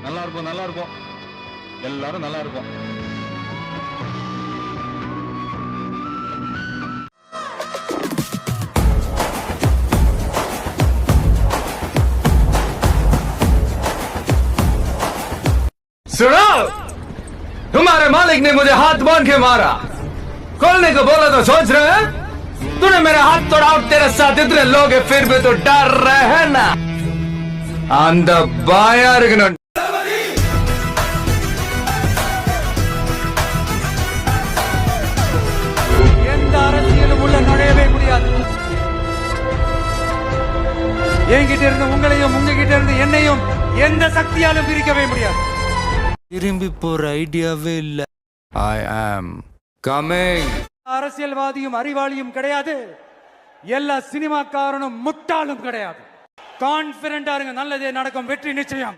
நல்லா இருப்போம், நல்லா இருப்போம், எல்லாரும் நல்லா இருப்போம். सुनो, तुम्हारे मालिक ने मुझे हाथ बांध के मारा, खोलने को बोला तो सोच रहे हैं? तूने मेरा हाथ तोड़ा और तेरे साथ इतने लोग हैं, फिर भी तो डर रहे हैं ना? அந்த பாயா இருக்கணும். எந்த அரசியலும் உள்ள நுழையவே முடியாது. என்கிட்ட இருந்து உங்களையும் உங்ககிட்ட இருந்து என்னையும் எந்த சக்தியாலும் பிரிக்கவே முடியாது. திரும்பி போற ஐடியாவே இல்ல. I am coming. அரசியல்வாதியும் அறிவாளியும் கிடையாது, எல்லா சினிமாக்காரனும் முட்டாளும் கிடையாது. கான்பிடண்டா இருங்க, நல்லதே நடக்கும், வெற்றி நிச்சயம்.